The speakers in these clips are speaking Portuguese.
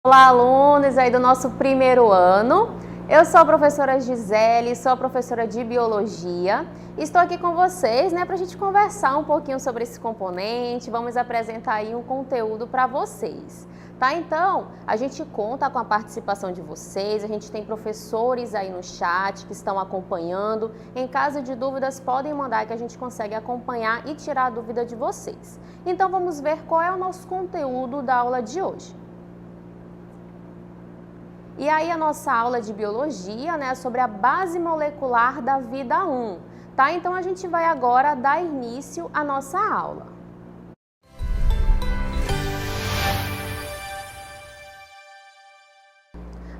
Olá, alunos aí do nosso primeiro ano. Eu sou a professora Gisele, sou a professora de Biologia. Estou aqui com vocês, para a gente conversar um pouquinho sobre esse componente. Vamos apresentar aí um conteúdo para vocês, tá? Então, a gente conta com a participação de vocês, a gente tem professores aí no chat que estão acompanhando. Em caso de dúvidas, podem mandar que a gente consegue acompanhar e tirar a dúvida de vocês. Então, vamos ver qual é o nosso conteúdo da aula de hoje. E aí a nossa aula de biologia, sobre a base molecular da vida 1, tá? Então a gente vai agora dar início à nossa aula.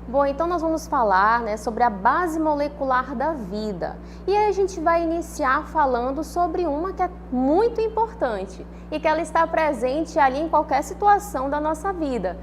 Bom, então nós vamos falar, sobre a base molecular da vida. E aí a gente vai iniciar falando sobre uma que é muito importante e que ela está presente ali em qualquer situação da nossa vida,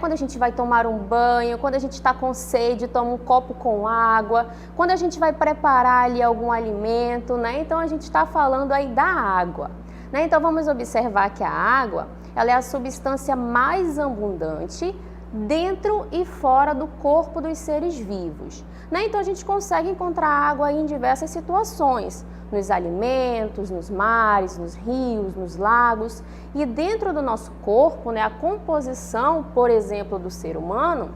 Quando a gente vai tomar um banho, quando a gente está com sede, toma um copo com água, quando a gente vai preparar ali algum alimento, Então a gente está falando aí da água, Então vamos observar que a água, ela é a substância mais abundante dentro e fora do corpo dos seres vivos, Então a gente consegue encontrar água em diversas situações, nos alimentos, nos mares, nos rios, nos lagos, e dentro do nosso corpo, a composição, por exemplo, do ser humano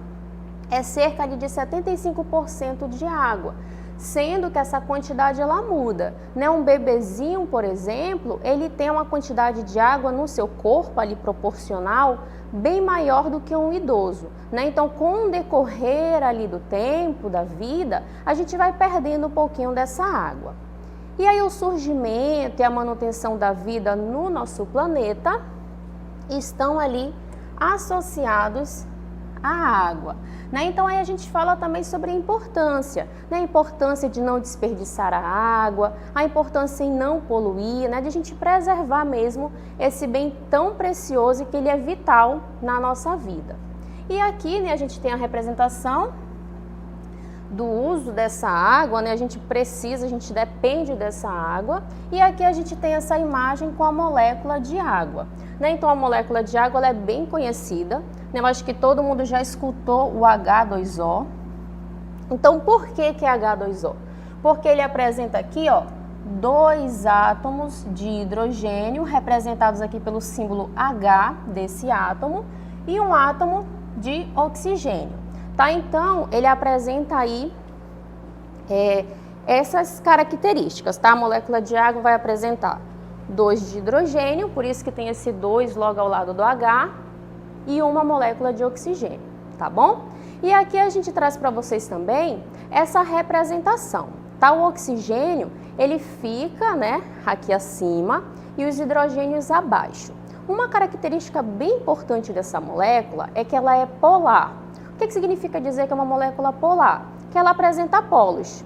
é cerca de 75% de água, sendo que essa quantidade ela muda, Um bebezinho, por exemplo, ele tem uma quantidade de água no seu corpo ali proporcional bem maior do que um idoso, Então, com o decorrer ali do tempo, da vida, a gente vai perdendo um pouquinho dessa água. E aí o surgimento e a manutenção da vida no nosso planeta estão ali associados à água, Então aí a gente fala também sobre a importância, A importância de não desperdiçar a água, a importância em não poluir, De a gente preservar mesmo esse bem tão precioso e que ele é vital na nossa vida. E aqui, a gente tem a representação do uso dessa água, a gente depende dessa água, e aqui a gente tem essa imagem com a molécula de água, Então a molécula de água ela é bem conhecida, Eu acho que todo mundo já escutou o H2O. Então por que é H2O? Porque ele apresenta aqui, dois átomos de hidrogênio, representados aqui pelo símbolo H desse átomo, e um átomo de oxigênio. Tá? Então, ele apresenta aí essas características, tá? A molécula de água vai apresentar 2 de hidrogênio, por isso que tem esse 2 logo ao lado do H, e uma molécula de oxigênio, tá bom? E aqui a gente traz para vocês também essa representação, tá? O oxigênio, ele fica, aqui acima e os hidrogênios abaixo. Uma característica bem importante dessa molécula é que ela é polar. O que significa dizer que é uma molécula polar? Que ela apresenta polos.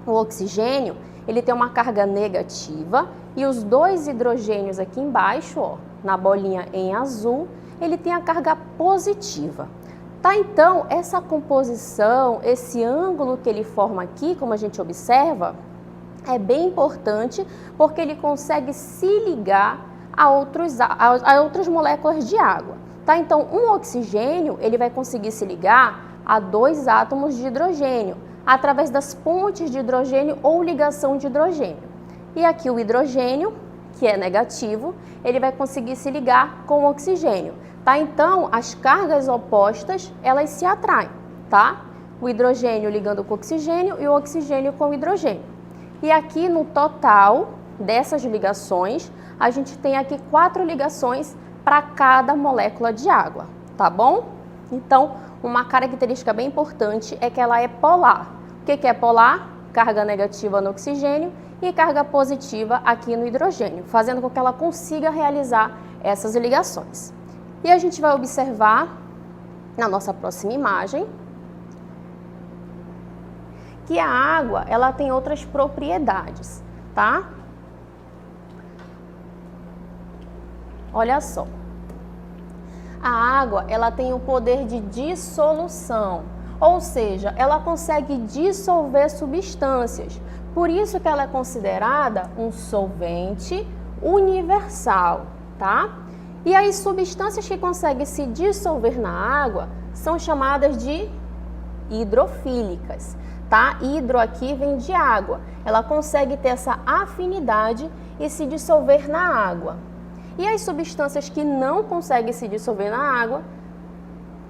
O oxigênio, ele tem uma carga negativa e os 2 hidrogênios aqui embaixo, na bolinha em azul, ele tem a carga positiva. Tá? Então, essa composição, esse ângulo que ele forma aqui, como a gente observa, é bem importante porque ele consegue se ligar a outras moléculas de água. Tá? Então, um oxigênio ele vai conseguir se ligar a 2 átomos de hidrogênio, através das pontes de hidrogênio ou ligação de hidrogênio. E aqui o hidrogênio, que é negativo, ele vai conseguir se ligar com o oxigênio. Tá? Então, as cargas opostas, elas se atraem, tá? O hidrogênio ligando com o oxigênio e o oxigênio com o hidrogênio. E aqui no total dessas ligações, a gente tem aqui 4 ligações para cada molécula de água, tá bom? Então, uma característica bem importante é que ela é polar. O que é polar? Carga negativa no oxigênio e carga positiva aqui no hidrogênio, fazendo com que ela consiga realizar essas ligações. E a gente vai observar na nossa próxima imagem que a água ela tem outras propriedades, tá? Olha só, a água ela tem o poder de dissolução, ou seja, ela consegue dissolver substâncias, por isso que ela é considerada um solvente universal, tá? E as substâncias que conseguem se dissolver na água são chamadas de hidrofílicas, tá? Hidro aqui vem de água. Ela consegue ter essa afinidade e se dissolver na água. E as substâncias que não conseguem se dissolver na água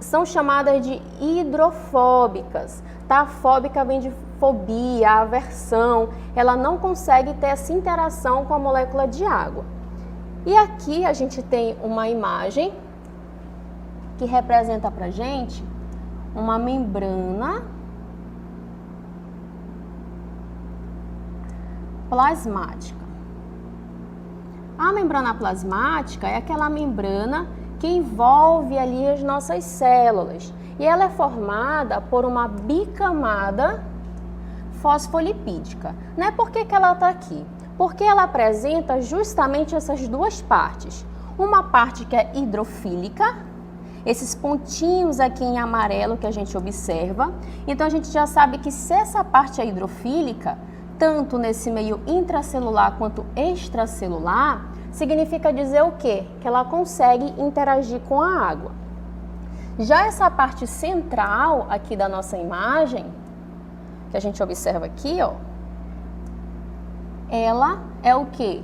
são chamadas de hidrofóbicas, tá? Fóbica vem de fobia, aversão. Ela não consegue ter essa interação com a molécula de água. E aqui a gente tem uma imagem que representa pra gente uma membrana plasmática. A membrana plasmática é aquela membrana que envolve ali as nossas células e ela é formada por uma bicamada fosfolipídica. Né? Por que ela está aqui? Porque ela apresenta justamente essas duas partes. Uma parte que é hidrofílica, esses pontinhos aqui em amarelo que a gente observa. Então a gente já sabe que se essa parte é hidrofílica, tanto nesse meio intracelular quanto extracelular, significa dizer o quê? Que ela consegue interagir com a água. Já essa parte central aqui da nossa imagem, que a gente observa aqui, ó, ela é o quê?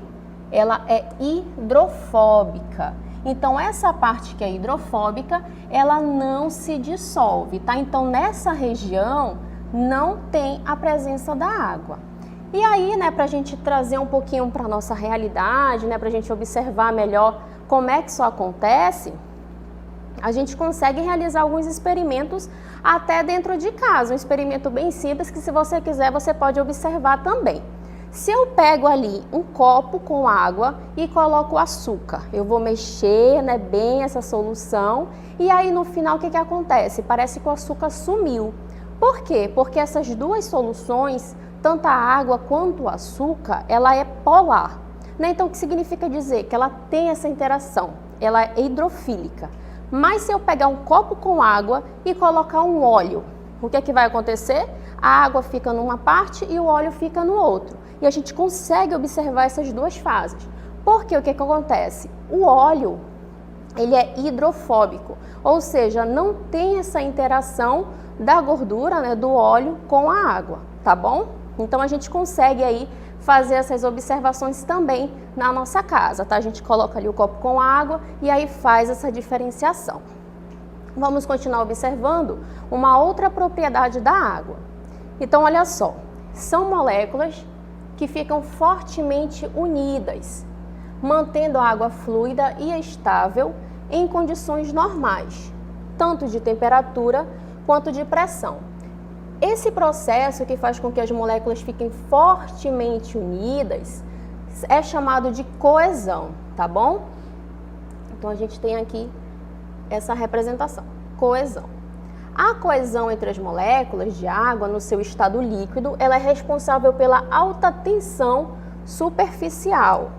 Ela é hidrofóbica. Então, essa parte que é hidrofóbica, ela não se dissolve, tá? Então, nessa região, não tem a presença da água. E aí, né, para a gente trazer um pouquinho para a nossa realidade, né, para a gente observar melhor como é que isso acontece, a gente consegue realizar alguns experimentos até dentro de casa. Um experimento bem simples que, se você quiser, você pode observar também. Se eu pego ali um copo com água e coloco açúcar, eu vou mexer, né, bem essa solução e aí no final o que acontece? Parece que o açúcar sumiu. Por quê? Porque essas duas soluções, tanto a água quanto o açúcar, ela é polar. Né? Então, o que significa dizer? Que ela tem essa interação, ela é hidrofílica. Mas se eu pegar um copo com água e colocar um óleo, o que vai acontecer? A água fica numa parte e o óleo fica no outro. E a gente consegue observar essas duas fases. Porque o que acontece? O óleo, ele é hidrofóbico, ou seja, não tem essa interação da gordura, né, do óleo com a água, tá bom? Então a gente consegue aí fazer essas observações também na nossa casa, tá? A gente coloca ali o copo com água e aí faz essa diferenciação. Vamos continuar observando uma outra propriedade da água. Então, olha só, são moléculas que ficam fortemente unidas, mantendo a água fluida e estável em condições normais, tanto de temperatura quanto de pressão. Esse processo que faz com que as moléculas fiquem fortemente unidas é chamado de coesão, tá bom? Então, a gente tem aqui essa representação, coesão. A coesão entre as moléculas de água no seu estado líquido, ela é responsável pela alta tensão superficial.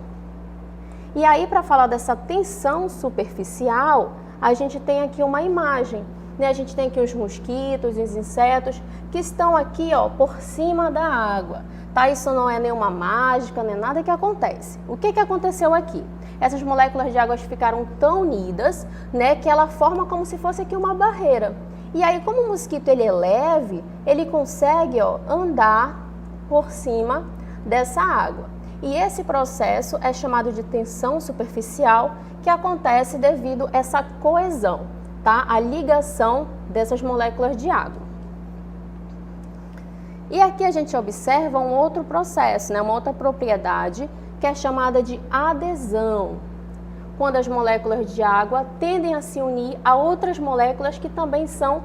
E aí, para falar dessa tensão superficial, a gente tem aqui uma imagem, né? A gente tem aqui os mosquitos, os insetos, que estão aqui, ó, por cima da água, tá? Isso não é nenhuma mágica, nem nada que acontece. O que aconteceu aqui? Essas moléculas de água ficaram tão unidas, né, que ela forma como se fosse aqui uma barreira. E aí, como o mosquito ele é leve, ele consegue, ó, andar por cima dessa água. E esse processo é chamado de tensão superficial, que acontece devido a essa coesão, tá? A ligação dessas moléculas de água. E aqui a gente observa um outro processo, né, uma outra propriedade, que é chamada de adesão, quando as moléculas de água tendem a se unir a outras moléculas que também são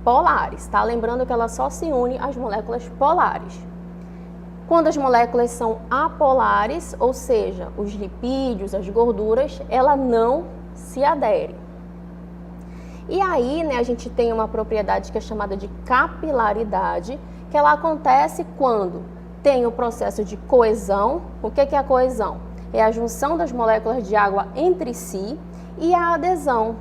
polares, tá? Lembrando que ela só se une às moléculas polares. Quando as moléculas são apolares, ou seja, os lipídios, as gorduras, ela não se adere. E aí, né, a gente tem uma propriedade que é chamada de capilaridade, que ela acontece quando tem o processo de coesão. O que é a coesão? É a junção das moléculas de água entre si, e a adesão,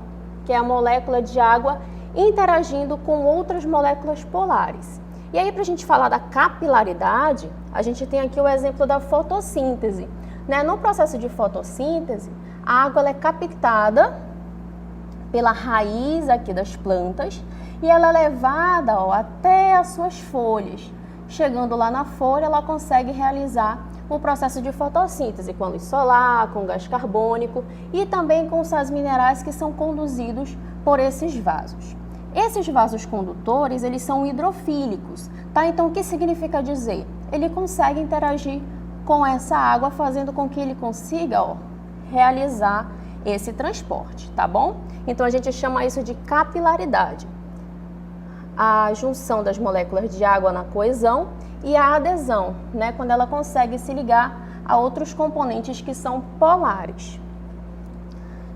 que é a molécula de água interagindo com outras moléculas polares. E aí, para a gente falar da capilaridade, a gente tem aqui o exemplo da fotossíntese. Né? No processo de fotossíntese, a água ela é captada pela raiz aqui das plantas e ela é levada, ó, até as suas folhas. Chegando lá na folha, ela consegue realizar o processo de fotossíntese com a luz solar, com gás carbônico e também com os sais minerais que são conduzidos por esses vasos. Esses vasos condutores, eles são hidrofílicos, tá? Então, o que significa dizer? Ele consegue interagir com essa água, fazendo com que ele consiga, ó, realizar esse transporte, tá bom? Então, a gente chama isso de capilaridade. A junção das moléculas de água na coesão e a adesão, né, quando ela consegue se ligar a outros componentes que são polares.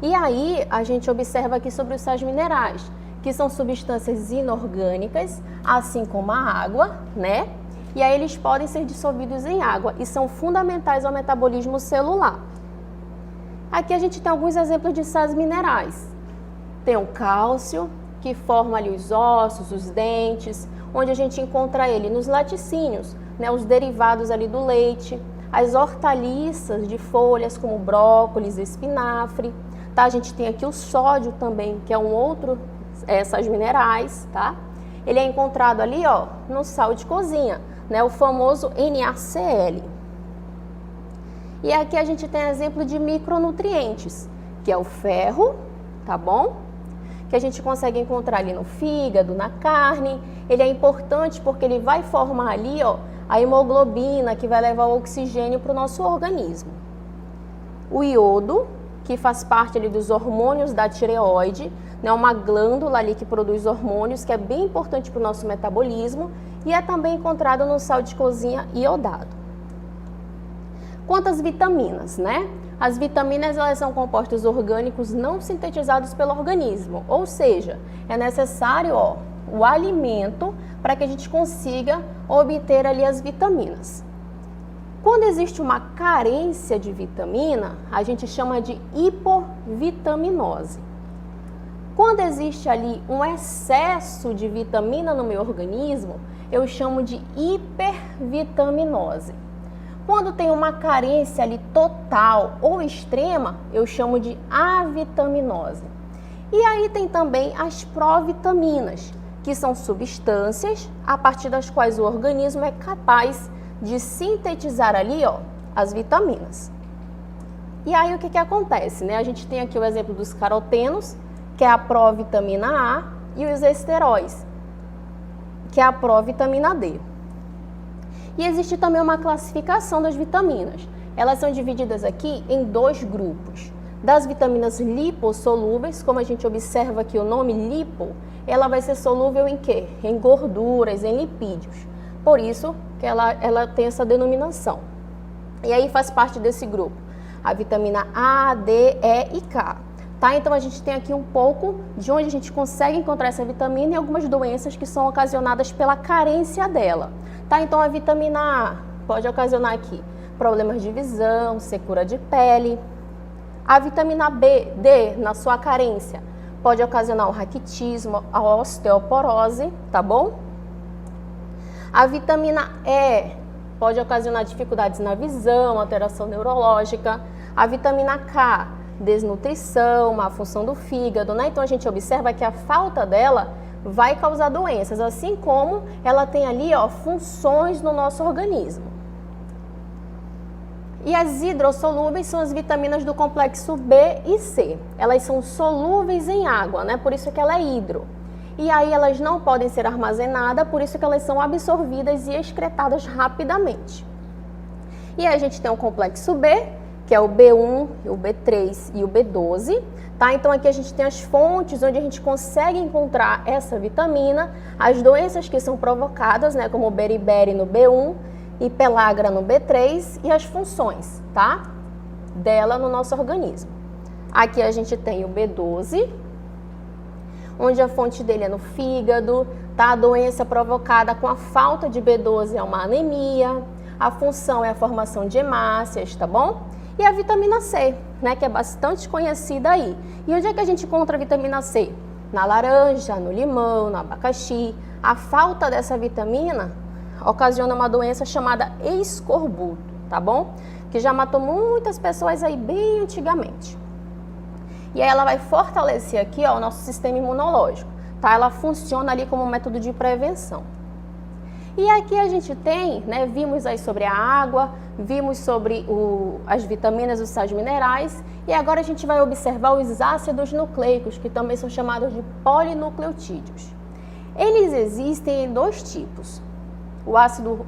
E aí a gente observa aqui sobre os sais minerais, que são substâncias inorgânicas, assim como a água, né? E aí eles podem ser dissolvidos em água e são fundamentais ao metabolismo celular. Aqui a gente tem alguns exemplos de sais minerais. Tem o cálcio, que forma ali os ossos, os dentes, onde a gente encontra ele nos laticínios, né, os derivados ali do leite, as hortaliças de folhas como brócolis, espinafre, tá? A gente tem aqui o sódio também, que é um outro sais minerais, tá? Ele é encontrado ali, ó, no sal de cozinha, né, o famoso NaCl. E aqui a gente tem exemplo de micronutrientes, que é o ferro, tá bom? Que a gente consegue encontrar ali no fígado, na carne. Ele é importante porque ele vai formar ali, ó, a hemoglobina, que vai levar o oxigênio para o nosso organismo. O iodo, que faz parte ali dos hormônios da tireoide, né, uma glândula ali que produz hormônios, que é bem importante para o nosso metabolismo, e é também encontrado no sal de cozinha iodado. Quanto às vitaminas, né? As vitaminas, elas são compostos orgânicos não sintetizados pelo organismo, ou seja, é necessário, ó, o alimento para que a gente consiga obter ali as vitaminas. Quando existe uma carência de vitamina, a gente chama de hipovitaminose. Quando existe ali um excesso de vitamina no meu organismo, eu chamo de hipervitaminose. Quando tem uma carência ali total ou extrema, eu chamo de avitaminose. E aí tem também as provitaminas, que são substâncias a partir das quais o organismo é capaz de sintetizar ali, ó, as vitaminas. E aí o que acontece, né? A gente tem aqui o exemplo dos carotenos, que é a provitamina A, e os esteróis, que é a provitamina D. E existe também uma classificação das vitaminas. Elas são divididas aqui em dois grupos. Das vitaminas lipossolúveis, como a gente observa aqui o nome lipo, ela vai ser solúvel em quê? Em gorduras, em lipídios. Por isso que ela tem essa denominação. E aí faz parte desse grupo a vitamina A, D, E e K. Tá? Então a gente tem aqui um pouco de onde a gente consegue encontrar essa vitamina e algumas doenças que são ocasionadas pela carência dela. Tá? Então a vitamina A pode ocasionar aqui problemas de visão, secura de pele. A vitamina D, na sua carência, pode ocasionar o raquitismo, a osteoporose, tá bom? A vitamina E pode ocasionar dificuldades na visão, alteração neurológica. A vitamina K, desnutrição, má função do fígado, né? Então a gente observa que a falta dela vai causar doenças, assim como ela tem ali, ó, funções no nosso organismo. E as hidrossolúveis são as vitaminas do complexo B e C. Elas são solúveis em água, né? Por isso que ela é hidro. E aí elas não podem ser armazenadas, por isso que elas são absorvidas e excretadas rapidamente. E aí a gente tem o complexo B, que é o B1, o B3 e o B12, tá? Então aqui a gente tem as fontes onde a gente consegue encontrar essa vitamina, as doenças que são provocadas, né, como o beriberi no B1 e pelagra no B3 e as funções, tá? Dela no nosso organismo. Aqui a gente tem o B12, onde a fonte dele é no fígado, tá? A doença provocada com a falta de B12 é uma anemia, a função é a formação de hemácias, tá bom? E a vitamina C, né, que é bastante conhecida aí. E onde é que a gente encontra a vitamina C? Na laranja, no limão, no abacaxi. A falta dessa vitamina ocasiona uma doença chamada escorbuto, tá bom? Que já matou muitas pessoas aí bem antigamente. E aí ela vai fortalecer aqui, ó, o nosso sistema imunológico, tá? Ela funciona ali como um método de prevenção. E aqui a gente tem, né, vimos aí sobre a água, vimos sobre as vitaminas, os sais minerais, e agora a gente vai observar os ácidos nucleicos, que também são chamados de polinucleotídeos. Eles existem em dois tipos. O ácido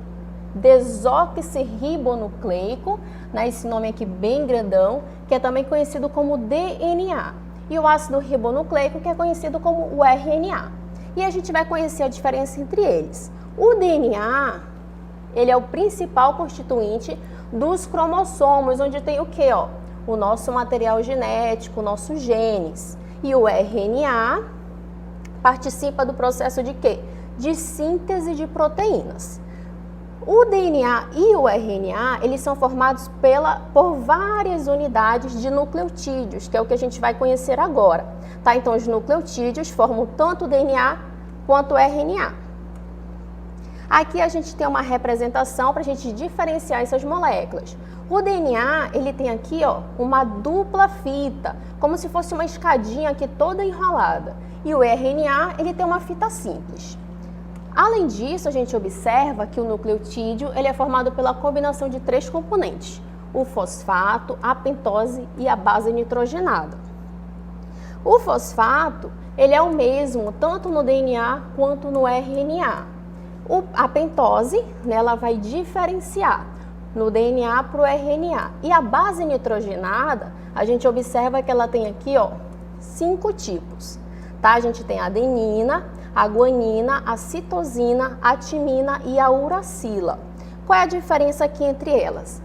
desoxirribonucleico, né, esse nome aqui bem grandão, que é também conhecido como DNA. E o ácido ribonucleico, que é conhecido como o RNA. E a gente vai conhecer a diferença entre eles. O DNA, ele é o principal constituinte dos cromossomos, onde tem o quê? Ó? O nosso material genético, nossos genes. E o RNA participa do processo de quê? De síntese de proteínas. O DNA e o RNA, eles são formados por várias unidades de nucleotídeos, que é o que a gente vai conhecer agora. Tá? Então, os nucleotídeos formam tanto o DNA quanto o RNA. Aqui a gente tem uma representação para a gente diferenciar essas moléculas. O DNA, ele tem aqui, ó, uma dupla fita, como se fosse uma escadinha aqui toda enrolada. E o RNA, ele tem uma fita simples. Além disso, a gente observa que o nucleotídeo, ele é formado pela combinação de três componentes: o fosfato, a pentose e a base nitrogenada. O fosfato, ele é o mesmo tanto no DNA quanto no RNA. A pentose, né, ela vai diferenciar no DNA para o RNA. E a base nitrogenada, a gente observa que ela tem aqui, ó, 5 tipos. Tá? A gente tem a adenina, a guanina, a citosina, a timina e a uracila. Qual é a diferença aqui entre elas?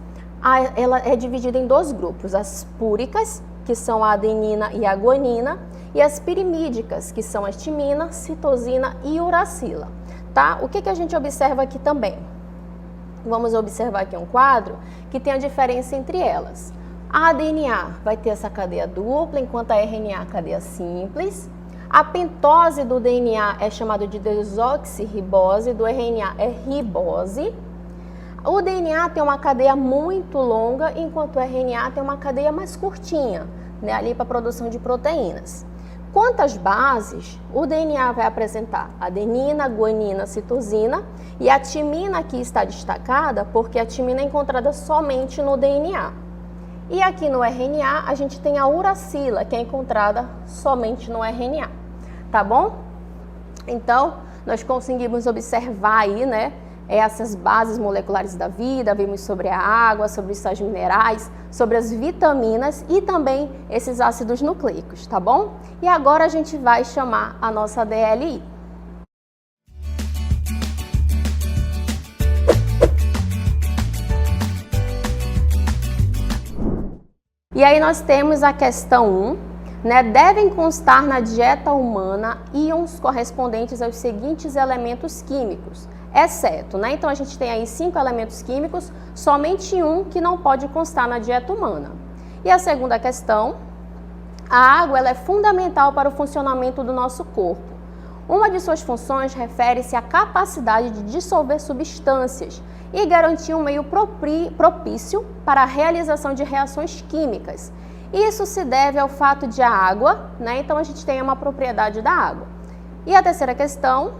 Ela é dividida em 2 grupos: as púricas, que são a adenina e a guanina, e as pirimídicas, que são a timina, citosina e uracila. Tá? O que a gente observa aqui também? Vamos observar aqui um quadro que tem a diferença entre elas. A DNA vai ter essa cadeia dupla, enquanto a RNA cadeia simples. A pentose do DNA é chamada de desoxirribose, do RNA é ribose. O DNA tem uma cadeia muito longa, enquanto o RNA tem uma cadeia mais curtinha, né, ali para a produção de proteínas. Quanto às bases, o DNA vai apresentar adenina, guanina, citosina, e a timina aqui está destacada porque a timina é encontrada somente no DNA. E aqui no RNA a gente tem a uracila, que é encontrada somente no RNA, tá bom? Então, nós conseguimos observar aí, né, essas bases moleculares da vida, vimos sobre a água, sobre os sais minerais, sobre as vitaminas e também esses ácidos nucleicos, tá bom? E agora a gente vai chamar a nossa DLI. E aí nós temos a questão 1, né? Devem constar na dieta humana íons correspondentes aos seguintes elementos químicos, exceto, né? Então a gente tem aí 5 elementos químicos, somente um que não pode constar na dieta humana. E a segunda questão: a água, ela é fundamental para o funcionamento do nosso corpo. Uma de suas funções refere-se à capacidade de dissolver substâncias e garantir um meio propício para a realização de reações químicas. Isso se deve ao fato de a água, né? Então a gente tem uma propriedade da água. E a terceira questão: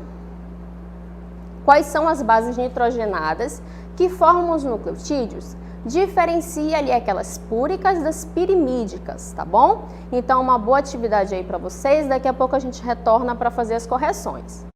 quais são as bases nitrogenadas que formam os nucleotídeos? Diferencia ali aquelas púricas das pirimídicas, tá bom? Então, uma boa atividade aí para vocês. Daqui a pouco a gente retorna para fazer as correções.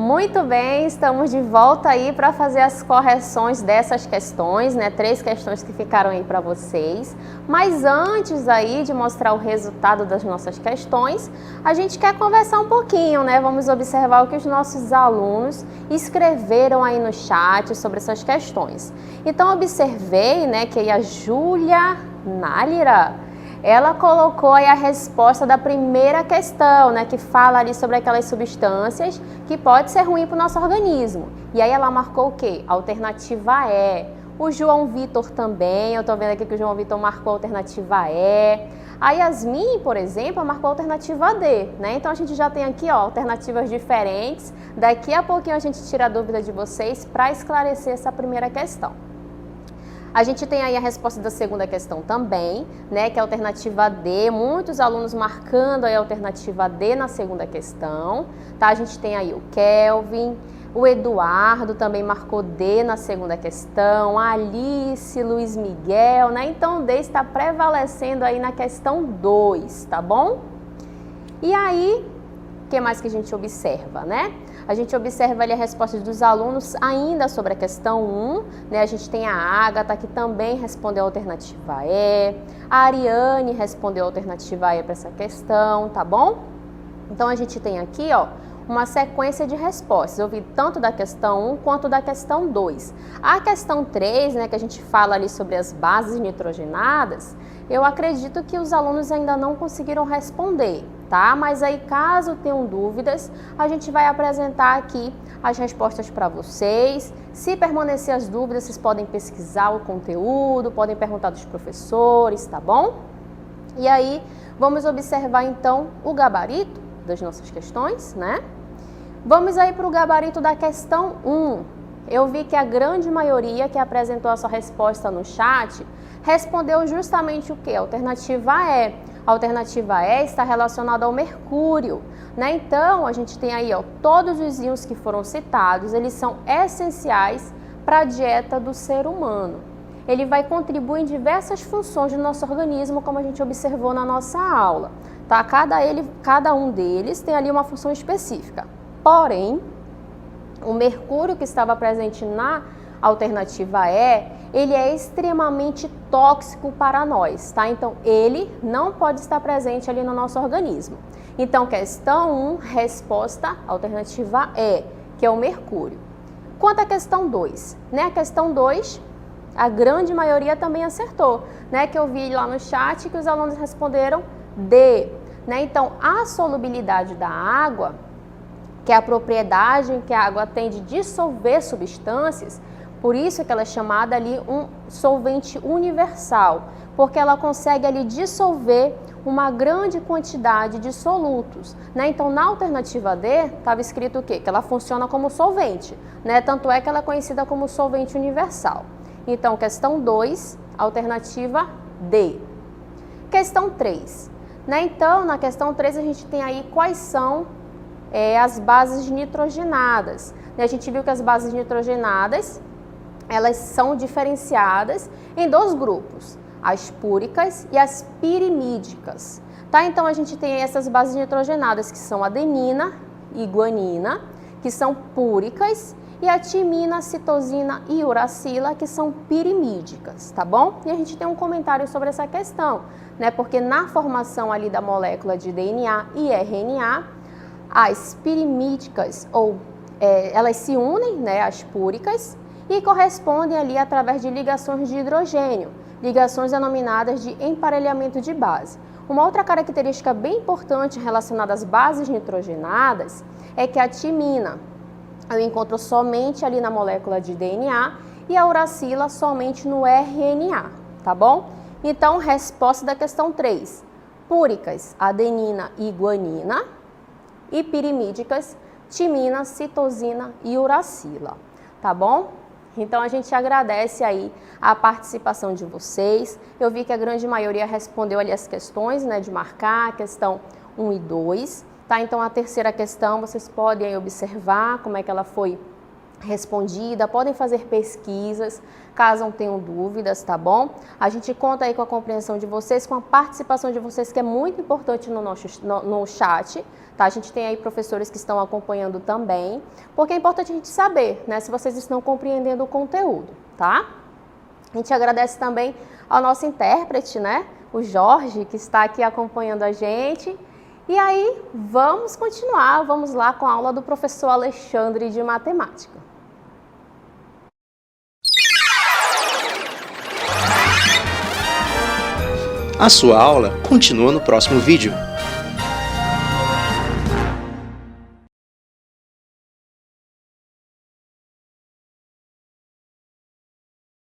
Muito bem, estamos de volta aí para fazer as correções dessas questões, né? 3 questões que ficaram aí para vocês. Mas antes aí de mostrar o resultado das nossas questões, a gente quer conversar um pouquinho, né? Vamos observar o que os nossos alunos escreveram aí no chat sobre essas questões. Então, observei, né, que aí a Júlia Nálira, ela colocou aí a resposta da primeira questão, né, que fala ali sobre aquelas substâncias que pode ser ruim para o nosso organismo. E aí ela marcou o quê? Alternativa E. O João Vitor também, eu tô vendo aqui que o João Vitor marcou a alternativa E. A Yasmin, por exemplo, marcou a alternativa D, né? Então a gente já tem aqui, ó, alternativas diferentes. Daqui a pouquinho a gente tira a dúvida de vocês para esclarecer essa primeira questão. A gente tem aí a resposta da segunda questão também, né, que é a alternativa D, muitos alunos marcando aí a alternativa D na segunda questão, tá? A gente tem aí o Kelvin, o Eduardo também marcou D na segunda questão, a Alice, Luiz Miguel, né? Então, D está prevalecendo aí na questão 2, tá bom? E aí, o que mais que a gente observa, né? A gente observa ali a resposta dos alunos ainda sobre a questão 1, né? A gente tem a Ágata, que também respondeu a alternativa E, a Ariane respondeu a alternativa E para essa questão, tá bom? Então, a gente tem aqui, ó, uma sequência de respostas. Eu vi tanto da questão 1 quanto da questão 2. A questão 3, né, que a gente fala ali sobre as bases nitrogenadas, eu acredito que os alunos ainda não conseguiram responder, tá? Mas aí, caso tenham dúvidas, a gente vai apresentar aqui as respostas para vocês. Se permanecer as dúvidas, vocês podem pesquisar o conteúdo, podem perguntar dos professores, tá bom? E aí, vamos observar então o gabarito das nossas questões, né? Vamos aí para o gabarito da questão 1. Eu vi que a grande maioria que apresentou a sua resposta no chat respondeu justamente o quê? A alternativa E. A alternativa E está relacionada ao mercúrio, né? Então, a gente tem aí, ó, todos os íons que foram citados, eles são essenciais para a dieta do ser humano. Ele vai contribuir em diversas funções do nosso organismo, como a gente observou na nossa aula, tá? Cada um deles tem ali uma função específica. Porém, o mercúrio que estava presente na alternativa E, ele é extremamente tóxico para nós, tá? Então, ele não pode estar presente ali no nosso organismo. Então, questão 1, resposta, alternativa E, que é o mercúrio. Quanto à questão 2, né? A questão 2, a grande maioria também acertou, né? Que eu vi lá no chat que os alunos responderam D, né? Então, a solubilidade da água, que é a propriedade que a água tem de dissolver substâncias, por isso que ela é chamada ali um solvente universal, porque ela consegue ali dissolver uma grande quantidade de solutos, né? Então, na alternativa D, estava escrito o quê? Que ela funciona como solvente, né? Tanto é que ela é conhecida como solvente universal. Então, questão 2, alternativa D. Questão 3, né? Então, na questão 3, a gente tem aí quais são as bases nitrogenadas. A gente viu que as bases nitrogenadas, elas são diferenciadas em 2 grupos, as púricas e as pirimídicas, tá? Então, a gente tem essas bases nitrogenadas que são adenina e guanina, que são púricas, e a timina, citosina e uracila, que são pirimídicas, tá bom? E a gente tem um comentário sobre essa questão, né? Porque na formação ali da molécula de DNA e RNA, as pirimídicas, elas se unem, né, às púricas, e correspondem ali através de ligações de hidrogênio, ligações denominadas de emparelhamento de base. Uma outra característica bem importante relacionada às bases nitrogenadas é que a timina eu encontro somente ali na molécula de DNA e a uracila somente no RNA, tá bom? Então, resposta da questão 3. Púricas, adenina e guanina, e pirimídicas, timina, citosina e uracila, tá bom? Então, a gente agradece aí a participação de vocês. Eu vi que a grande maioria respondeu ali as questões, né, de marcar, a questão 1 e 2. Tá? Então, a terceira questão, vocês podem observar como é que ela foi respondida, podem fazer pesquisas, caso tenham dúvidas, tá bom? A gente conta aí com a compreensão de vocês, com a participação de vocês, que é muito importante no chat, tá? A gente tem aí professores que estão acompanhando também, porque é importante a gente saber, né, se vocês estão compreendendo o conteúdo, tá? A gente agradece também ao nosso intérprete, né, o Jorge, que está aqui acompanhando a gente. E aí, vamos continuar, vamos lá com a aula do professor Alexandre de Matemática. A sua aula continua no próximo vídeo.